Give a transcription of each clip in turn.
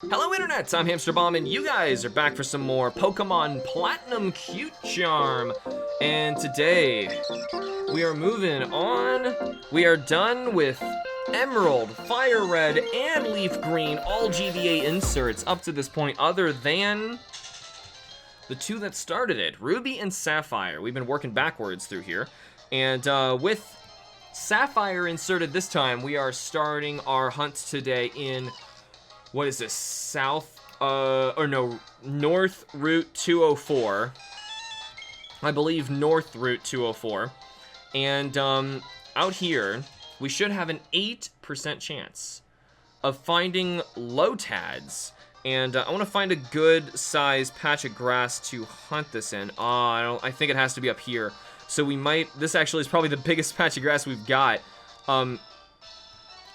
Hello Internet, I'm HamsterBomb and you guys are back for some more Pokemon Platinum Cute Charm. And today, we are moving on. We are done with Emerald, Fire Red, and Leaf Green, all GBA inserts up to this point, other than the two that started it, Ruby and Sapphire. We've been working backwards through here. And with Sapphire inserted this time, we are starting our hunt today in... what is this, North Route 204. I believe North Route 204. And out here, we should have an 8% chance of finding Lotads. And I want to find a good sized patch of grass to hunt this in. I think it has to be up here. So we might, this actually is probably the biggest patch of grass we've got.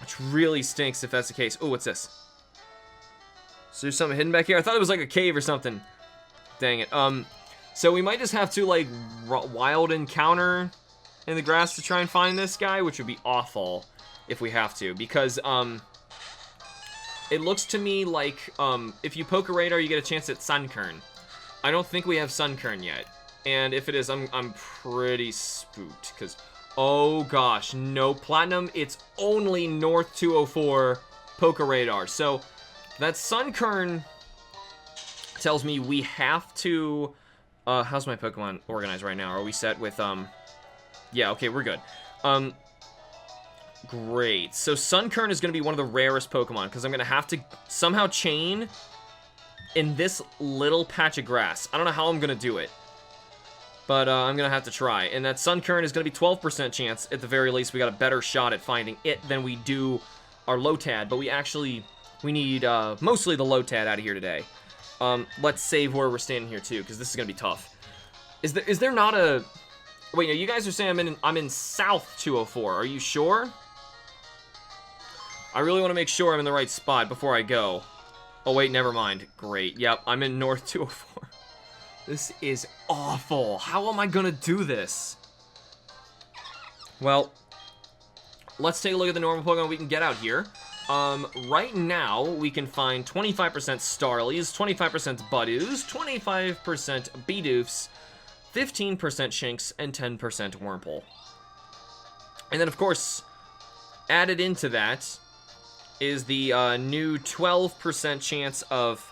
Which really stinks if that's the case. Oh, what's this? So there's something hidden back here? I thought it was like a cave or something. Dang it. So we might just have to like wild encounter in the grass to try and find this guy, which would be awful if we have to, because it looks to me like if you poke a radar, you get a chance at Sunkern. I don't think we have Sunkern yet, and if it is, I'm pretty spooked because oh gosh, no Platinum. It's only North 204 poke a radar. So that Sunkern tells me we have to, how's my Pokemon organized right now? Are we set with, yeah, okay, we're good. Great. So Sunkern is going to be one of the rarest Pokemon, because I'm going to have to somehow chain in this little patch of grass. I don't know how I'm going to do it, but I'm going to have to try. And that Sunkern is going to be 12% chance, at the very least. We got a better shot at finding it than we do our Lotad, but we need mostly the Lotad out of here today. Let's save where we're standing here too, because this is gonna be tough. Is there not a... Wait, no, you guys are saying I'm in South 204. Are you sure? I really want to make sure I'm in the right spot before I go. Oh wait, never mind. Great. Yep, I'm in North 204. This is awful. How am I gonna do this? Well, let's take a look at the normal Pokemon we can get out here. Right now, we can find 25% Starlies, 25% Budoos, 25% Bidoofs, 15% Shinx, and 10% Wurmple. And then, of course, added into that is the new 12% chance of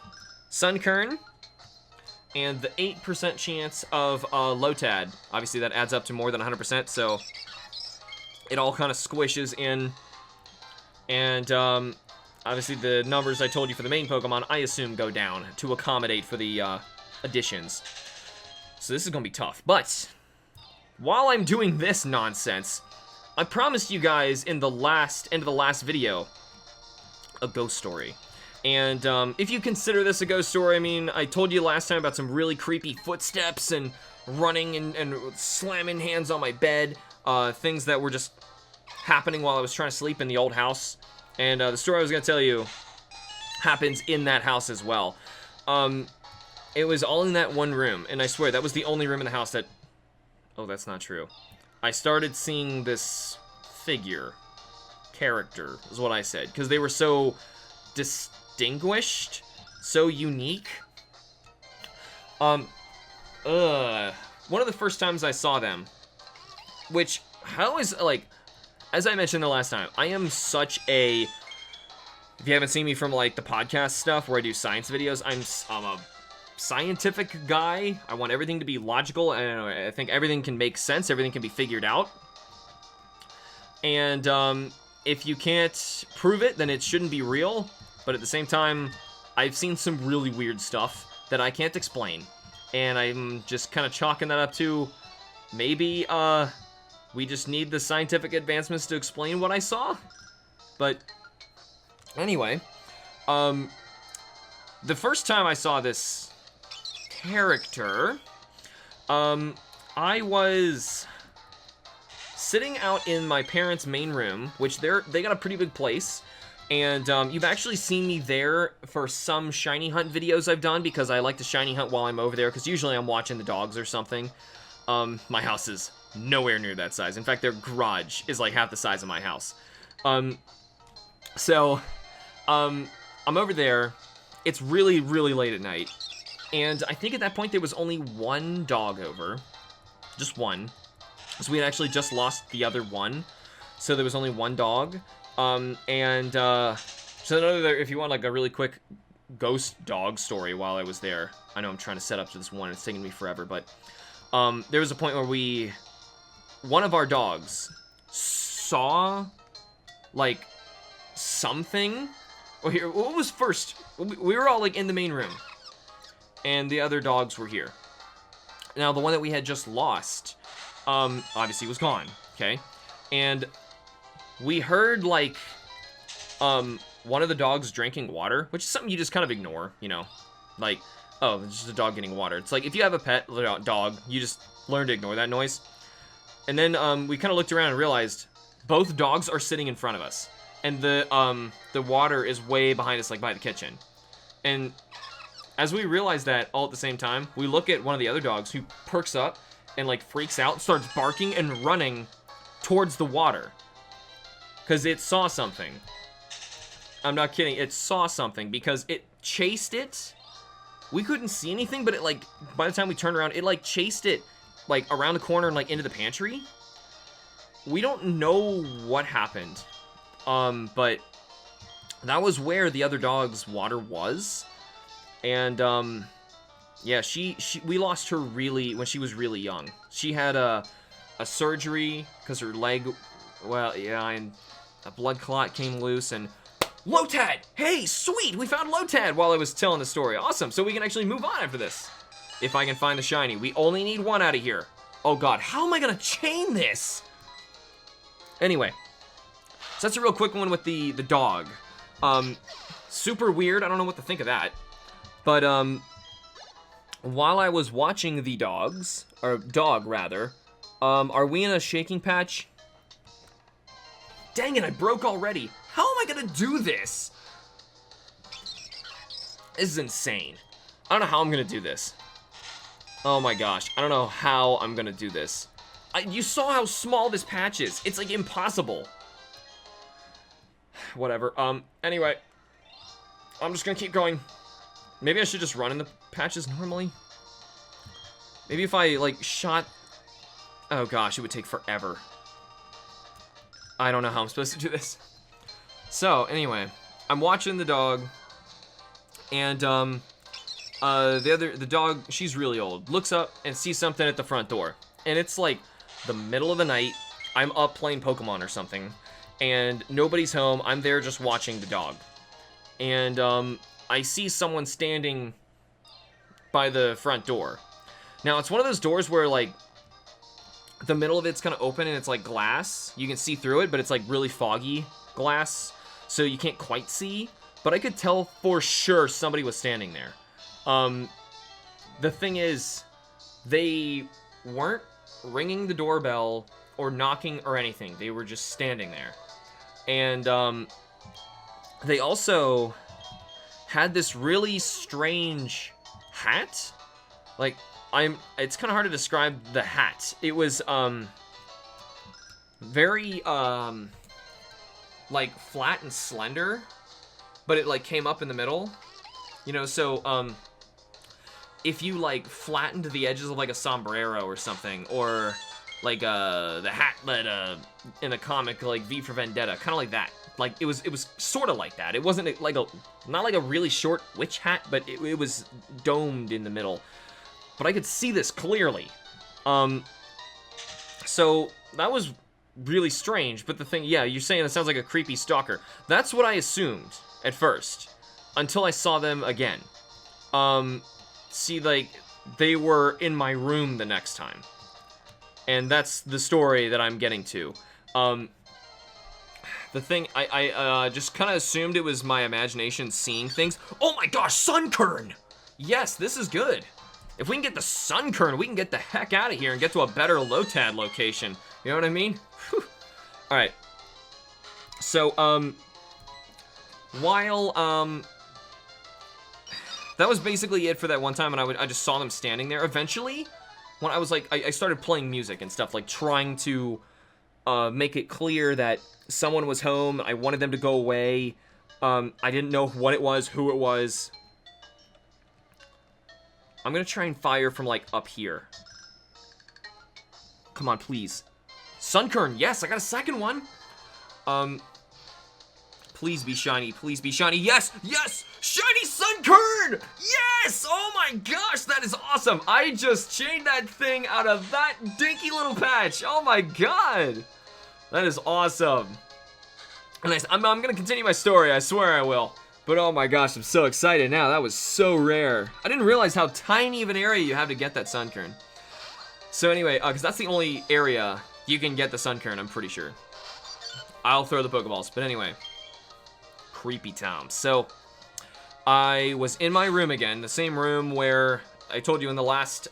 Sunkern, and the 8% chance of Lotad. Obviously, that adds up to more than 100%, so it all kind of squishes in. And, obviously the numbers I told you for the main Pokemon, I assume go down to accommodate for the, additions. So this is gonna be tough. But, while I'm doing this nonsense, I promised you guys in the end of the last video, a ghost story. And, if you consider this a ghost story, I mean, I told you last time about some really creepy footsteps and running and slamming hands on my bed, things that were just happening while I was trying to sleep in the old house. And the story I was going to tell you happens in that house as well. It was all in that one room, and I swear that was the only room in the house that... Oh, that's not true. I started seeing this character, is what I said, because they were so distinguished, so unique. One of the first times I saw them, which, how is, like... As I mentioned the last time, I am such a... If you haven't seen me from, like, the podcast stuff where I do science videos, I'm a scientific guy. I want everything to be logical, and I think everything can make sense. Everything can be figured out. And, if you can't prove it, then it shouldn't be real. But at the same time, I've seen some really weird stuff that I can't explain. And I'm just kind of chalking that up to maybe, we just need the scientific advancements to explain what I saw. But anyway, the first time I saw this character, I was sitting out in my parents' main room, which they got a pretty big place. And you've actually seen me there for some shiny hunt videos I've done, because I like to shiny hunt while I'm over there, because usually I'm watching the dogs or something. My house is nowhere near that size. In fact, their garage is like half the size of my house. I'm over there, it's really, really late at night. And I think at that point there was only one dog over. Just one. So we had actually just lost the other one. So there was only one dog. So another, if you want like a really quick ghost dog story while I was there. I know I'm trying to set up to this one. It's taking me forever. But there was a point where one of our dogs saw like something. Well, here, what was first? We were all like in the main room. And the other dogs were here. Now, the one that we had just lost, obviously was gone, okay? And we heard, like, one of the dogs drinking water, which is something you just kind of ignore, you know? Like, oh, it's just a dog getting water. It's like, if you have a pet dog, you just learn to ignore that noise. And then we kind of looked around and realized both dogs are sitting in front of us. And the water is way behind us, like, by the kitchen. And as we realize that all at the same time, we look at one of the other dogs who perks up and like freaks out, starts barking and running towards the water. Because it saw something. I'm not kidding, it saw something because it chased it. We couldn't see anything, but it like, by the time we turned around, it like chased it like around the corner and like into the pantry. We don't know what happened. But that was where the other dog's water was. And, yeah, we lost her when she was really young. She had a surgery because her leg, well, yeah, and a blood clot came loose, and Lotad! Hey, sweet! We found Lotad while I was telling the story. Awesome, so we can actually move on after this. If I can find the shiny. We only need one out of here. Oh, God, how am I gonna chain this? Anyway, so that's a real quick one with the dog. Super weird, I don't know what to think of that. But, while I was watching the dogs, or dog, rather, are we in a shaking patch? Dang it, I broke already. How am I gonna do this? This is insane. I don't know how I'm gonna do this. Oh my gosh, I don't know how I'm gonna do this. You saw how small this patch is. It's, like, impossible. Whatever, anyway. I'm just gonna keep going. Maybe I should just run in the patches normally. Maybe if I, like, shot... Oh, gosh, it would take forever. I don't know how I'm supposed to do this. So, anyway, I'm watching the dog. And, the dog, she's really old, looks up and sees something at the front door. And it's, like, the middle of the night. I'm up playing Pokemon or something. And nobody's home. I'm there just watching the dog. And, I see someone standing by the front door. Now, it's one of those doors where, like, the middle of it's kind of open and it's, like, glass. You can see through it, but it's, like, really foggy glass, so you can't quite see. But I could tell for sure somebody was standing there. The thing is, they weren't ringing the doorbell or knocking or anything. They were just standing there. And, they also had this really strange hat. Like, it's kind of hard to describe the hat. It was, very, like, flat and slender, but it, like, came up in the middle. You know, so, if you, like, flattened the edges of, like, a sombrero or something, or, like, the hat that, in the comic, like, V for Vendetta, kind of like that. Like, it was sort of like that. It wasn't like not like a really short witch hat, but it was domed in the middle. But I could see this clearly. So that was really strange. But the thing, yeah, you're saying it sounds like a creepy stalker. That's what I assumed at first, until I saw them again. See, like, they were in my room the next time. And that's the story that I'm getting to. The thing, I just kind of assumed it was my imagination seeing things. Oh my gosh, Sunkern! Yes, this is good. If we can get the Sunkern, we can get the heck out of here and get to a better Lotad location. You know what I mean? Alright. So, that was basically it for that one time, and I just saw them standing there. Eventually, when I was like, I started playing music and stuff, like trying to make it clear that someone was home. I wanted them to go away. I didn't know what it was, who it was. I'm gonna try and fire from, like, up here. Come on, please. Sunkern, yes, I got a second one. Please be shiny, please be shiny. Yes, yes, shiny Sunkern! Yes! Oh my gosh, that is awesome. I just chained that thing out of that dinky little patch. Oh my god. That is awesome. And I'm gonna continue my story, I swear I will. But oh my gosh, I'm so excited now. That was so rare. I didn't realize how tiny of an area you have to get that Sunkern. So anyway, because that's the only area you can get the Sunkern, I'm pretty sure. I'll throw the Pokeballs, but anyway. Creepy Tom. So, I was in my room again, the same room where I told you in the last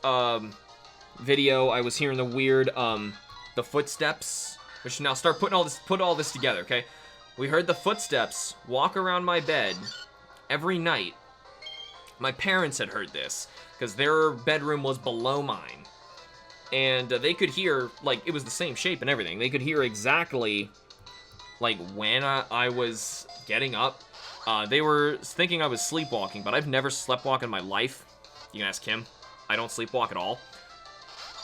video I was hearing the weird, the footsteps, which now start put all this together, okay? We heard the footsteps walk around my bed every night. My parents had heard this, because their bedroom was below mine. And they could hear, like, it was the same shape and everything. They could hear exactly, like, when I was getting up. They were thinking I was sleepwalking, but I've never sleptwalked in my life. You can ask Kim. I don't sleepwalk at all.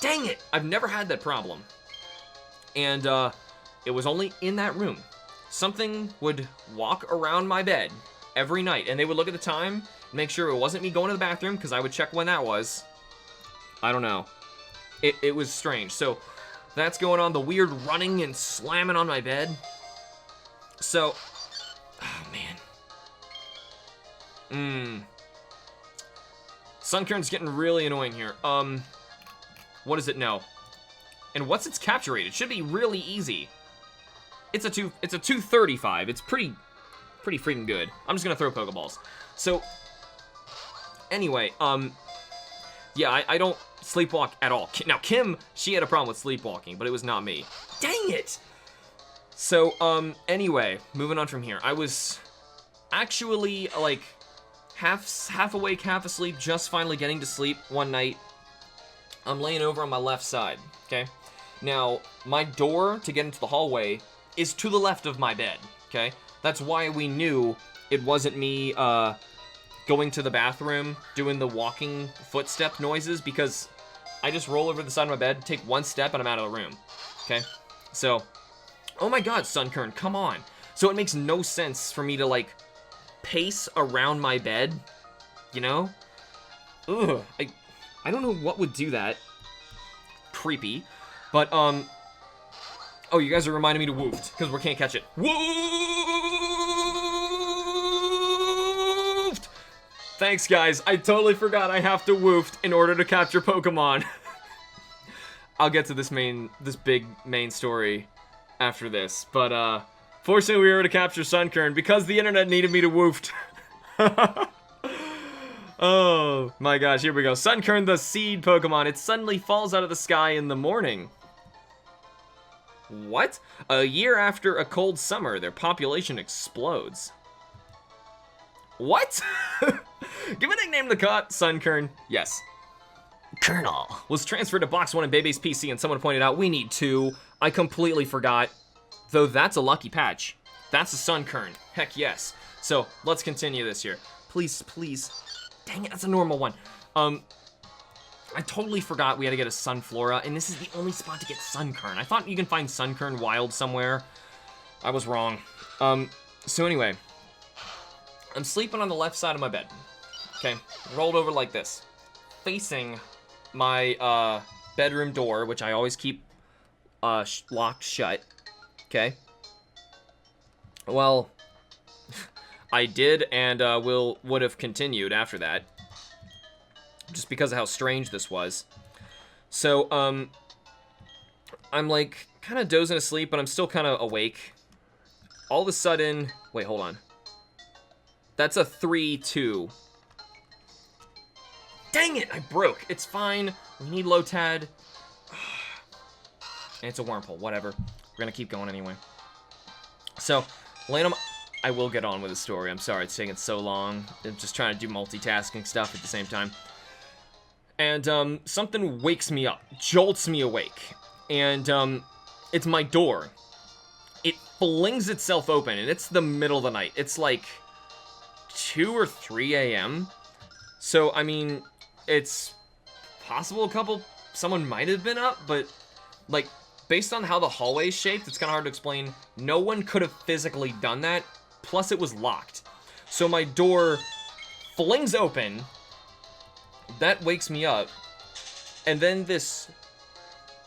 Dang it! I've never had that problem. And it was only in that room. Something would walk around my bed every night, and they would look at the time, make sure it wasn't me going to the bathroom, because I would check when that was. I don't know. It was strange. So that's going on. The weird running and slamming on my bed. So, oh man. Sunkern's getting really annoying here. What does it know? And what's its capture rate? It should be really easy. It's a 235. It's pretty freaking good. I'm just gonna throw Pokeballs. So, anyway, yeah, I don't sleepwalk at all. Now, Kim, she had a problem with sleepwalking, but it was not me. Dang it! So, anyway, moving on from here. I was actually, like, half awake, half asleep, just finally getting to sleep one night. I'm laying over on my left side, okay? Now, my door to get into the hallway is to the left of my bed, okay? That's why we knew it wasn't me, going to the bathroom, doing the walking footstep noises, because I just roll over the side of my bed, take one step, and I'm out of the room, okay? So, oh my god, Sunkern, come on. So it makes no sense for me to, like, pace around my bed, you know? Ugh, I don't know what would do that. Creepy. But, oh, you guys are reminding me to woofed, because we can't catch it. Woofed! Thanks, guys. I totally forgot I have to woofed in order to capture Pokemon. I'll get to this big main story after this. But, fortunately we were able to capture Sunkern because the internet needed me to woofed. Oh, my gosh, here we go. Sunkern, the seed Pokemon. It suddenly falls out of the sky in the morning. What? A year after a cold summer, their population explodes. What? Give a nickname to Sunkern. Yes. Colonel was transferred to Box 1 in Bebe's PC, and someone pointed out, we need 2. I completely forgot. Though that's a lucky patch. That's a Sunkern. Heck yes. So, let's continue this here. Please, please. Dang it, that's a normal one. I totally forgot we had to get a Sunflora, and this is the only spot to get Sunkern. I thought you can find Sunkern wild somewhere. I was wrong. So anyway. I'm sleeping on the left side of my bed. Okay, rolled over like this. Facing my, bedroom door, which I always keep, locked shut. Okay. Well, I did, and would have continued after that, just because of how strange this was. So, I'm like kind of dozing asleep, but I'm still kind of awake. All of a sudden, wait, hold on. That's a 3-2. Dang it, I broke. It's fine. We need Lotad. And it's a wormhole, whatever. We're gonna keep going anyway. So, laying on my... I will get on with the story. I'm sorry it's taking so long. I'm just trying to do multitasking stuff at the same time. And, something wakes me up. Jolts me awake. And, it's my door. It flings itself open, and it's the middle of the night. It's like 2 or 3 a.m. So, I mean, It's possible someone might have been up, but, like, based on how the hallway is shaped, it's kind of hard to explain. No one could have physically done that, plus it was locked. So my door flings open, that wakes me up, and then this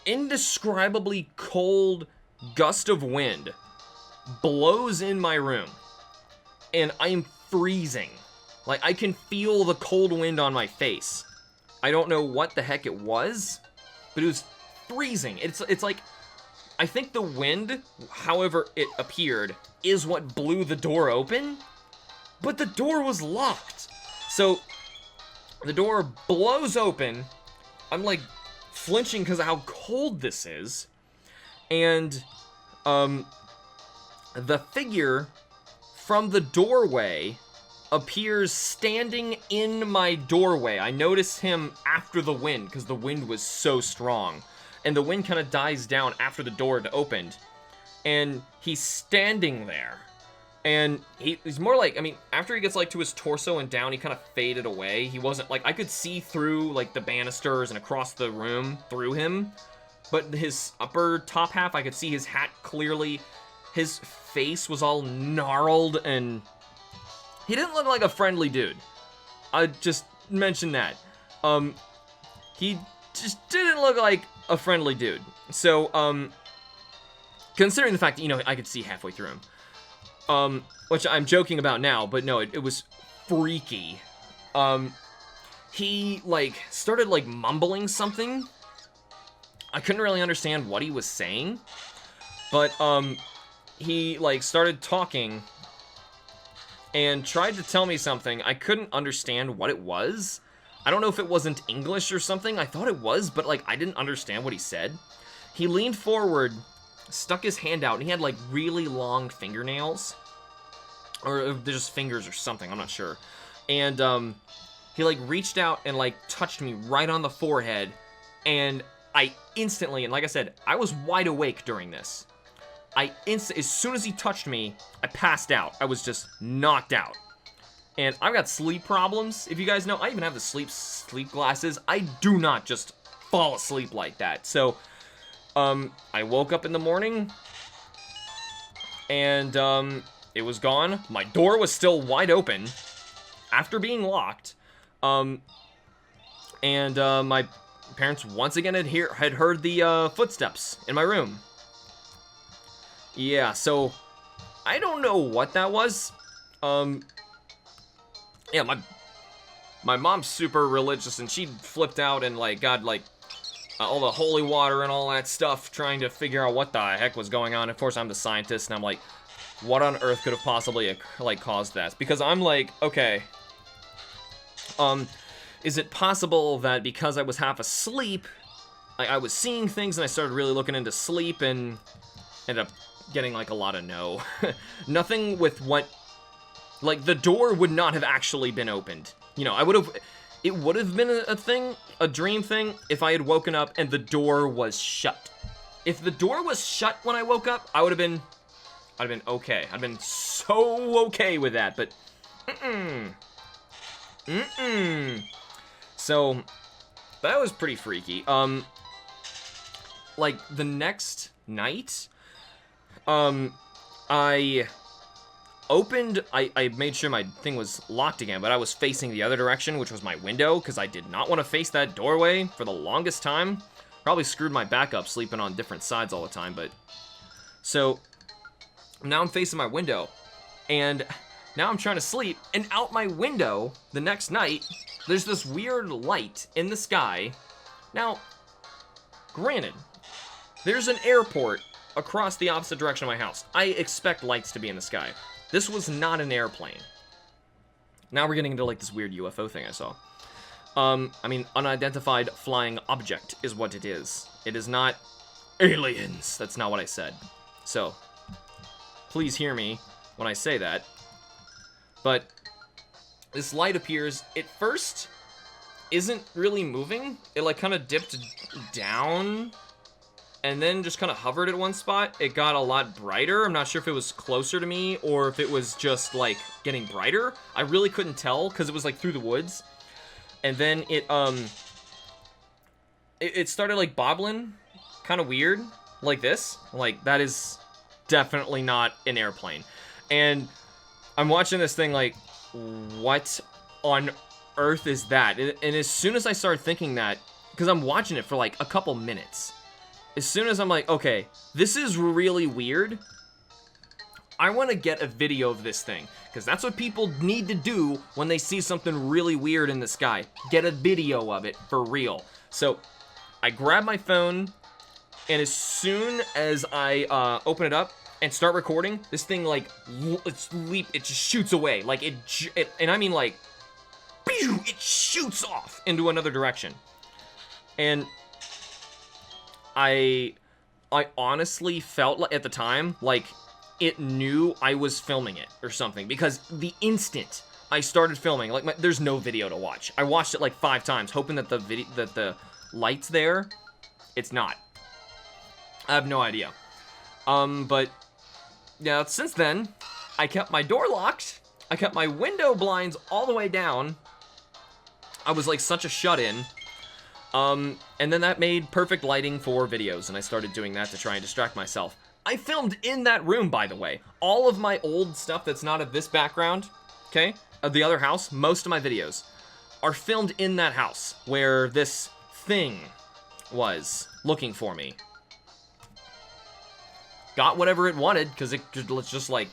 indescribably cold gust of wind blows in my room, and I am freezing. Like, I can feel the cold wind on my face. I don't know what the heck it was, but it was freezing. It's like, I think the wind, however it appeared, is what blew the door open, but the door was locked. So, the door blows open, I'm like flinching because of how cold this is, and the figure from the doorway appears standing in my doorway. I noticed him after the wind, because the wind was so strong. And the wind kind of dies down after the door had opened. And he's standing there. And he's more like, I mean, after he gets, like, to his torso and down, he kind of faded away. He wasn't, like, I could see through, like, the banisters and across the room through him. But his upper top half, I could see his hat clearly. His face was all gnarled, and he didn't look like a friendly dude. I just mentioned that. He just didn't look like a friendly dude. So, considering the fact that, you know, I could see halfway through him. Which I'm joking about now, but no, it was freaky. He, like, started, like, mumbling something. I couldn't really understand what he was saying. But, he, like, started talking and tried to tell me something. I couldn't understand what it was. I don't know if it wasn't English or something. I thought it was, but, like, I didn't understand what he said. He leaned forward, stuck his hand out, and he had, like, really long fingernails. Or they're just fingers or something, I'm not sure. And, he, like, reached out and, like, touched me right on the forehead. And I instantly, and like I said, I was wide awake during this. As soon as he touched me, I passed out. I was just knocked out. And I've got sleep problems, if you guys know. I even have the sleep glasses. I do not just fall asleep like that. So, I woke up in the morning, and, it was gone. My door was still wide open after being locked. And, my parents once again had heard the, footsteps in my room. Yeah, so I don't know what that was. Yeah, my mom's super religious, and she flipped out and, like, got, like, all the holy water and all that stuff, trying to figure out what the heck was going on. Of course, I'm the scientist, and I'm like, what on earth could have possibly, like, caused that? Because I'm like, okay, is it possible that because I was half asleep, I was seeing things, and I started really looking into sleep, and ended up getting, like, a lot of no. Nothing with what, like, the door would not have actually been opened. You know, it would have been a dream thing, if I had woken up and the door was shut. If the door was shut when I woke up, I'd have been okay. I'd been so okay with that, but, So, that was pretty freaky. Like, the next night, I made sure my thing was locked again, but I was facing the other direction, which was my window, because I did not want to face that doorway for the longest time. Probably screwed my back up sleeping on different sides all the time, but... So, now I'm facing my window, and now I'm trying to sleep, and out my window, the next night, there's this weird light in the sky. Now, granted, there's an airport across the opposite direction of my house. I expect lights to be in the sky. This was not an airplane. Now we're getting into, like, this weird UFO thing I saw. I mean, unidentified flying object is what it is. It is not aliens. That's not what I said. So, please hear me when I say that. But this light appears, it first isn't really moving. It, like, kind of dipped down and then just kind of hovered at one spot. It got a lot brighter. I'm not sure if it was closer to me or if it was just, like, getting brighter. I really couldn't tell because it was, like, through the woods. and then it started, like, bobbling, kind of weird, like this. Like, that is definitely not an airplane. And I'm watching this thing like, what on earth is that? And as soon as I started thinking that, because I'm watching it for, like, a couple minutes, as soon as I'm like, okay, this is really weird, I want to get a video of this thing, because that's what people need to do when they see something really weird in the sky. Get a video of it for real. So I grab my phone, and as soon as I open it up and start recording, this thing, like, it just shoots away. Like, and I mean, like, it shoots off into another direction. And I honestly felt like, at the time, like, it knew I was filming it or something, because the instant I started filming, like, there's no video to watch. I watched it like 5 times, hoping that the light's there. It's not. I have no idea. But yeah, since then, I kept my door locked. I kept my window blinds all the way down. I was like such a shut-in. And then that made perfect lighting for videos, and I started doing that to try and distract myself. I filmed in that room, by the way. All of my old stuff that's not of this background, okay, of the other house, most of my videos are filmed in that house where this thing was looking for me. Got whatever it wanted, because it could just, like,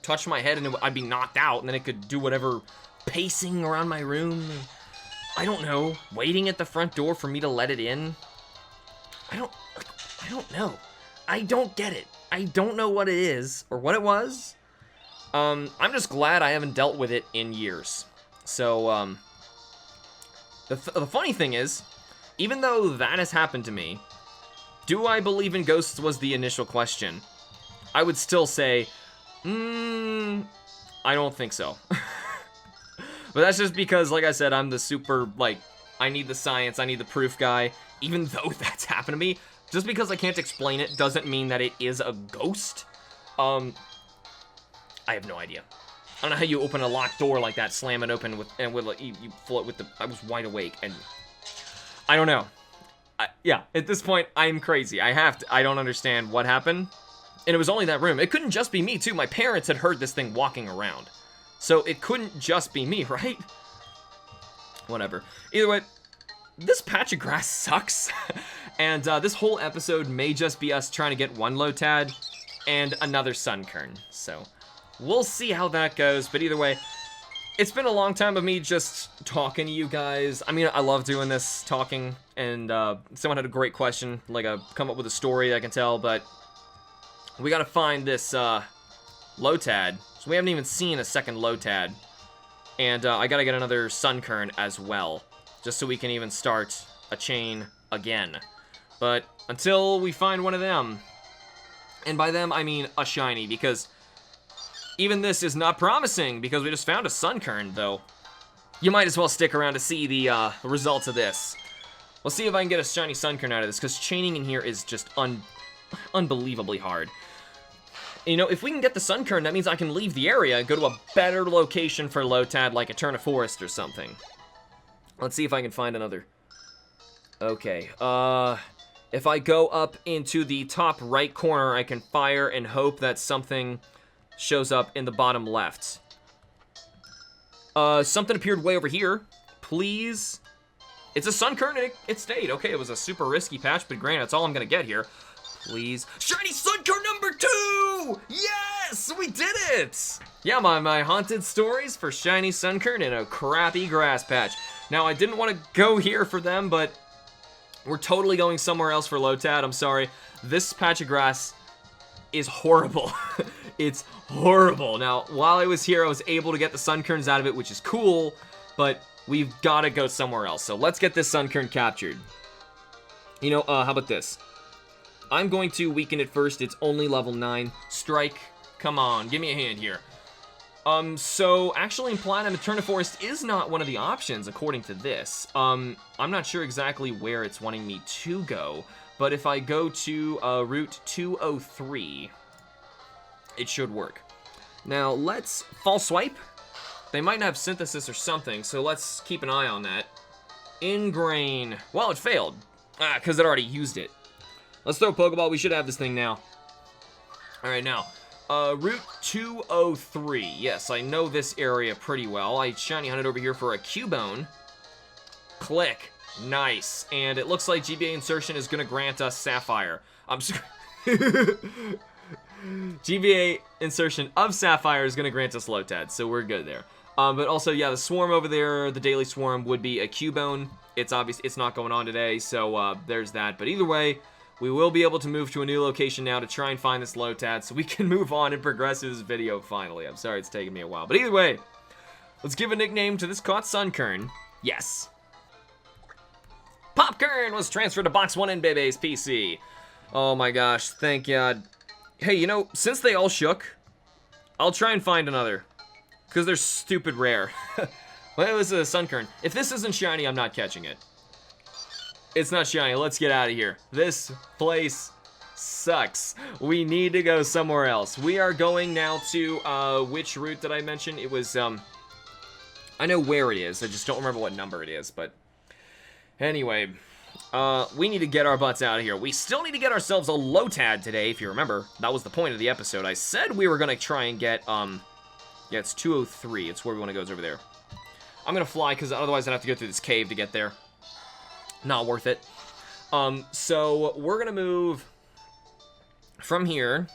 touch my head and I'd be knocked out, and then it could do whatever, pacing around my room. I don't know, waiting at the front door for me to let it in. I don't know. I don't get it. I don't know what it is, or what it was. I'm just glad I haven't dealt with it in years. So, the funny thing is, even though that has happened to me, do I believe in ghosts was the initial question. I would still say, I don't think so. But that's just because, like I said, I'm the super, like, I need the science, I need the proof guy. Even though that's happened to me, just because I can't explain it doesn't mean that it is a ghost. I have no idea. I don't know how you open a locked door like that, slam it open with like, you float with the. I was wide awake, and I don't know. Yeah, at this point, I'm crazy. I don't understand what happened, and it was only that room. It couldn't just be me too. My parents had heard this thing walking around, so it couldn't just be me, right? Whatever. Either way, this patch of grass sucks. And this whole episode may just be us trying to get one Lotad and another Sunkern. So we'll see how that goes. But either way, it's been a long time of me just talking to you guys. I mean, I love doing this, talking. And someone had a great question, like come up with a story I can tell. But we got to find this Lotad. So we haven't even seen a second Lotad. And I got to get another Sunkern as well, just so we can even start a chain again. But until we find one of them, and by them I mean a shiny, because even this is not promising, because we just found a Sunkern, though. You might as well stick around to see the results of this. We'll see if I can get a shiny Sunkern out of this, because chaining in here is just unbelievably hard. You know, if we can get the Sunkern, that means I can leave the area and go to a better location for Lotad, like Eterna Forest or something. Let's see if I can find another. Okay, if I go up into the top right corner, I can fire and hope that something shows up in the bottom left. Something appeared way over here. Please. It's a Sunkern, and it stayed. Okay, it was a super risky patch, but granted, that's all I'm gonna get here. Please. Shiny Sunkern number 2! Yes! We did it! Yeah, my haunted stories for Shiny Sunkern in a crappy grass patch. Now, I didn't want to go here for them, but we're totally going somewhere else for Lotad. I'm sorry. This patch of grass is horrible. It's horrible. Now, while I was here, I was able to get the Sunkerns out of it, which is cool, but we've got to go somewhere else. So let's get this Sunkern captured. You know, how about this? I'm going to weaken it first. It's only level 9. Strike. Come on, give me a hand here. So actually in Platinum, Eterna Forest is not one of the options according to this. I'm not sure exactly where it's wanting me to go, but if I go to Route 203, it should work. Now let's false swipe, They might have synthesis or something, so let's keep an eye on that. Ingrain. Well, it failed. Because it already used it. Let's throw a Pokeball. We should have this thing now. Alright, now. Route 203. Yes, I know this area pretty well. I shiny hunted over here for a Cubone. Click. Nice. And it looks like GBA insertion is going to grant us Sapphire. I'm sorry. GBA insertion of Sapphire is going to grant us Lotad, so we're good there. But also, yeah, the swarm over there, the daily swarm, would be a Cubone. It's obvious it's not going on today, so there's that. But either way, we will be able to move to a new location now to try and find this Lotad so we can move on and progress through this video finally. I'm sorry it's taken me a while. But either way, let's give a nickname to this caught Sunkern. Yes. Popkern was transferred to Box 1 in Bebe's PC. Oh my gosh, thank God. Hey, you know, since they all shook, I'll try and find another. Because they're stupid rare. Well, it was a Sunkern. If this isn't shiny, I'm not catching it. It's not shiny. Let's get out of here. This place sucks. We need to go somewhere else. We are going now to, which route did I mention? It was, I know where it is. I just don't remember what number it is, but anyway, we need to get our butts out of here. We still need to get ourselves a Lotad today, if you remember. That was the point of the episode. I said we were going to try and get, yeah, it's 203. It's where we want to go. It's over there. I'm going to fly, because otherwise I'd have to go through this cave to get there. Not worth it. So we're going to move from here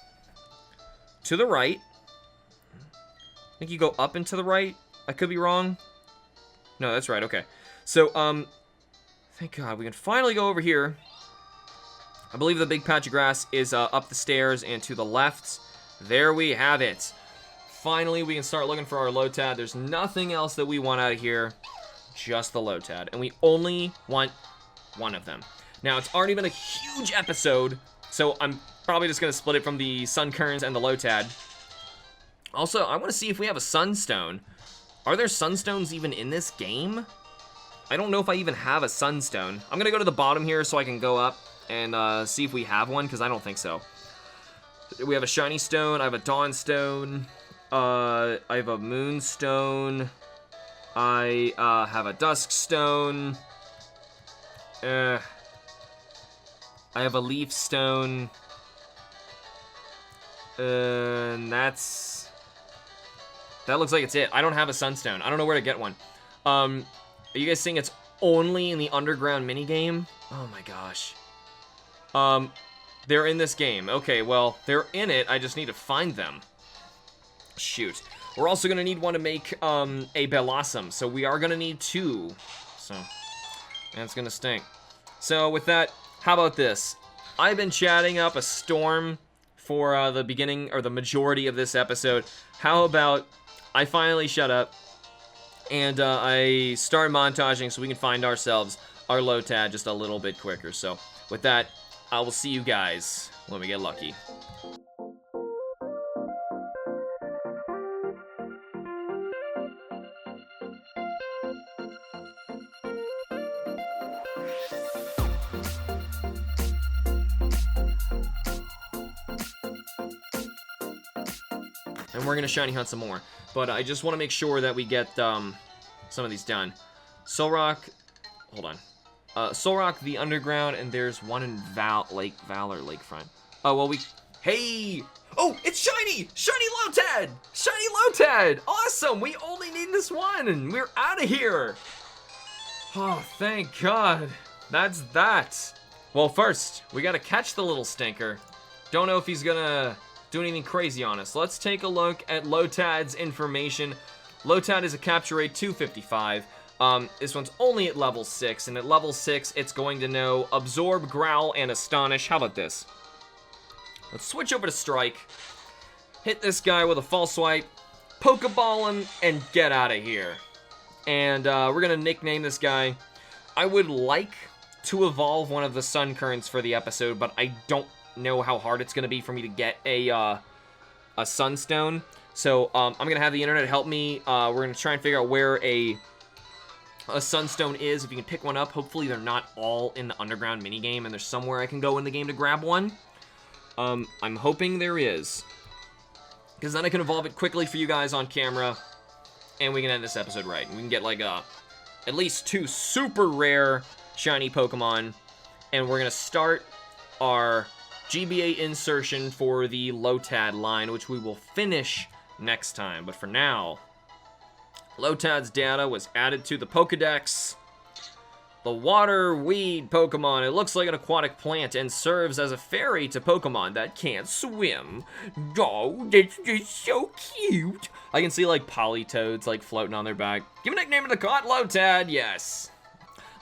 to the right. I think you go up and to the right. I could be wrong. No, that's right. Okay. So, thank God, we can finally go over here. I believe the big patch of grass is up the stairs and to the left. There we have it. Finally, we can start looking for our Lotad. There's nothing else that we want out of here. Just the Lotad. And we only want one of them. Now, it's already been a huge episode, so I'm probably just going to split it from the Sunkerns and the Lotad. Also, I want to see if we have a Sunstone. Are there Sunstones even in this game? I don't know if I even have a Sunstone. I'm going to go to the bottom here so I can go up and see if we have one, because I don't think so. We have a Shiny Stone. I have a Dawn Stone. I have a Moonstone. I have a Dusk Stone. I have a Leaf Stone. And that looks like it's it. I don't have a Sunstone. I don't know where to get one. Are you guys saying it's only in the underground minigame? Oh my gosh. They're in this game. Okay, well, they're in it. I just need to find them. Shoot. We're also going to need one to make a Bellossom, so we are going to need two. So, that's going to stink. So, with that, how about this? I've been chatting up a storm for the beginning, or the majority of this episode. How about I finally shut up, and I start montaging so we can find ourselves our Lotad just a little bit quicker. So, with that, I will see you guys when we get lucky. And we're going to shiny hunt some more. But I just want to make sure that we get some of these done. Solrock, hold on. Solrock, the Underground, and there's one in Valor Lakefront. Oh, well, hey! Oh, it's shiny! Shiny Lotad! Shiny Lotad! Awesome! We only need this one, and we're out of here! Oh, thank God. That's that. Well, first, we gotta catch the little stinker. Don't know if he's gonna do anything crazy on us. Let's take a look at Lotad's information. Lotad is a capture rate 255. This one's only at level 6, and at level 6, it's going to know Absorb, Growl, and Astonish. How about this? Let's switch over to Strike, hit this guy with a False Swipe, Pokeball him, and get out of here. And we're going to nickname this guy. I would like to evolve one of the Sunkerns for the episode, but I don't know how hard it's going to be for me to get a Sunstone. So I'm going to have the internet help me. We're going to try and figure out where a Sunstone is. If you can pick one up, hopefully they're not all in the underground minigame and there's somewhere I can go in the game to grab one. I'm hoping there is, because then I can evolve it quickly for you guys on camera and we can end this episode right. We can get like at least 2 super rare shiny Pokemon, and we're gonna start our GBA insertion for the Lotad line, which we will finish next time. But for now, Lotad's data was added to the Pokedex. The water weed Pokemon. It looks like an aquatic plant and serves as a fairy to Pokemon that can't swim. Oh, that's just so cute. I can see like Polytoads like floating on their back. Give a nickname to the caught Lotad, yes.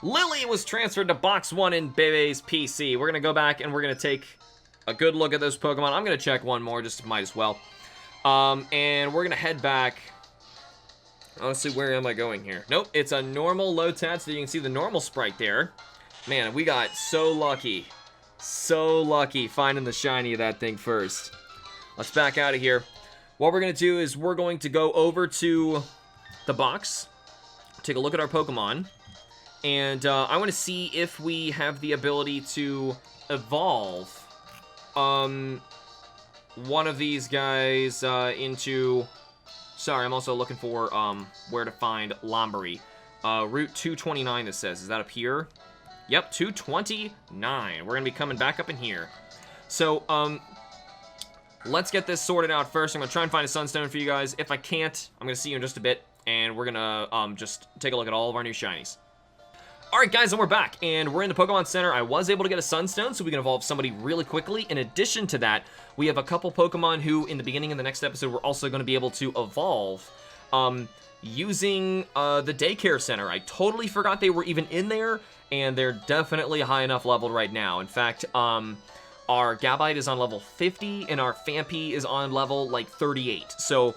Lily was transferred to Box 1 in Bebe's PC. We're gonna go back and we're gonna take a good look at those Pokemon. I'm gonna check one more, just might as well. And we're gonna head back. Honestly, where am I going here? Nope, it's a normal Lotad, so you can see the normal sprite there. Man, we got so lucky. So lucky finding the shiny of that thing first. Let's back out of here. What we're going to do is we're going to go over to the box, take a look at our Pokemon, and I want to see if we have the ability to evolve one of these guys into... Sorry, I'm also looking for where to find Blubrry. Route 229, this says. Is that up here? Yep, 229. We're going to be coming back up in here. So, let's get this sorted out first. I'm going to try and find a Sunstone for you guys. If I can't, I'm going to see you in just a bit. And we're going to just take a look at all of our new shinies. Alright guys, and we're back, and we're in the Pokemon Center. I was able to get a Sunstone, so we can evolve somebody really quickly. In addition to that, we have a couple Pokemon who, in the beginning of the next episode, we're also going to be able to evolve using the Daycare Center. I totally forgot they were even in there, and they're definitely high enough leveled right now. In fact, our Gabite is on level 50, and our Phanpy is on level, like, 38. So...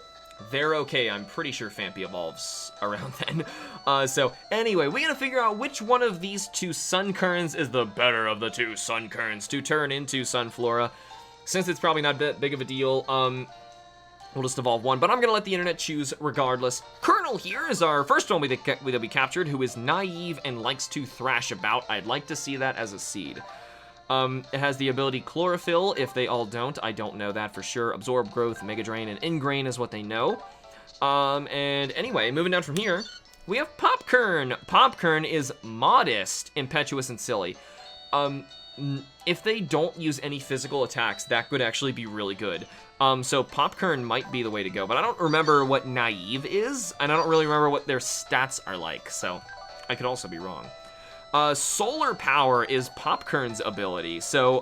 they're okay. I'm pretty sure Phanpy evolves around then. So anyway, we gotta figure out which one of these 2 Sunkerns is the better of the 2 Sunkerns to turn into Sunflora. Since it's probably not that big of a deal, we'll just evolve one, but I'm gonna let the internet choose regardless. Colonel here is our first one that we captured, who is naive and likes to thrash about. I'd like to see that as a seed. It has the ability Chlorophyll. If they all don't, I don't know that for sure. Absorb, Growth, Mega Drain, and Ingrain is what they know. And anyway, moving down from here, we have Popkern. Popkern is modest, impetuous, and silly. If they don't use any physical attacks, that could actually be really good. So Popkern might be the way to go, but I don't remember what naive is, and I don't really remember what their stats are like, so I could also be wrong. Solar Power is Popkern's ability, so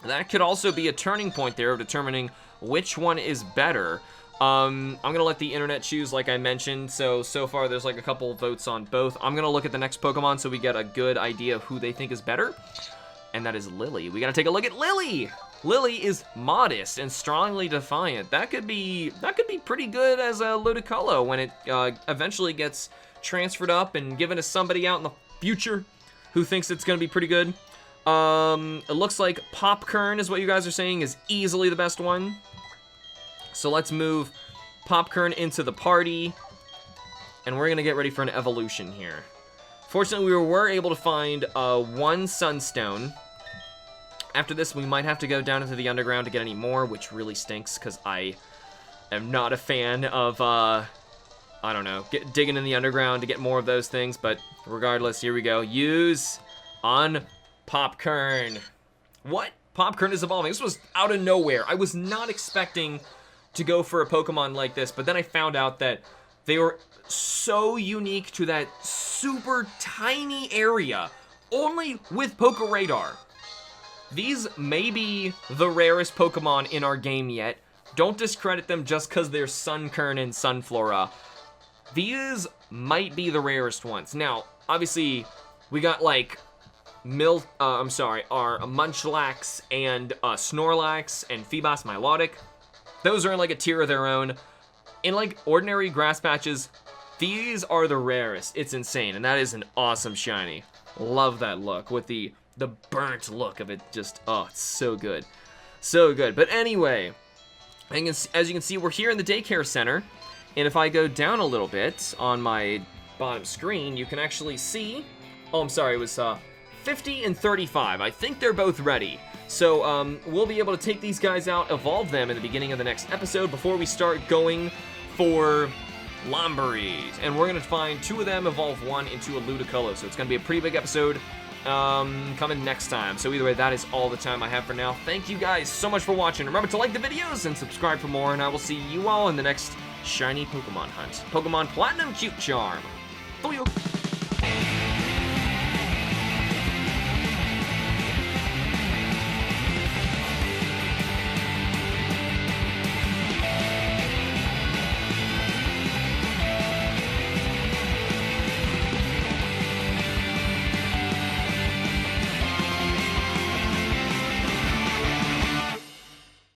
that could also be a turning point there of determining which one is better. I'm gonna let the internet choose, like I mentioned, so far there's like a couple votes on both. I'm gonna look at the next Pokemon so we get a good idea of who they think is better, and that is Lily. We gotta take a look at Lily! Lily is modest and strongly defiant. That could be pretty good as a Ludicolo when it eventually gets transferred up and given to somebody out in the future who thinks it's gonna be pretty good. It looks like Popkern is what you guys are saying is easily the best one. So let's move Popkern into the party, and we're gonna get ready for an evolution here. Fortunately, we were able to find one Sunstone. After this, we might have to go down into the underground to get any more, which really stinks because I am not a fan of, I don't know, digging in the underground to get more of those things, but regardless, here we go. Use on Popkern. What? Popkern is evolving. This was out of nowhere. I was not expecting to go for a Pokemon like this, but then I found out that they were so unique to that super tiny area, only with Poke Radar. These may be the rarest Pokemon in our game yet. Don't discredit them just because they're Sunkern and Sunflora. These might be the rarest ones. Now, obviously, we got like our Munchlax and Snorlax and Feebas Milotic. Those are in like a tier of their own. In like ordinary grass patches, these are the rarest. It's insane, and that is an awesome shiny. Love that look with the burnt look of it. Just, oh, it's so good. So good. But anyway, as you can see, we're here in the daycare center. And if I go down a little bit on my bottom screen, you can actually see, oh, I'm sorry, it was 50 and 35. I think they're both ready. So we'll be able to take these guys out, evolve them in the beginning of the next episode before we start going for Blubrry. And we're going to find 2 of them, evolve 1 into a Ludicolo. So it's going to be a pretty big episode coming next time. So either way, that is all the time I have for now. Thank you guys so much for watching. Remember to like the videos and subscribe for more, and I will see you all in the next shiny Pokemon hunt. Pokemon Platinum Cute Charm. Booyah!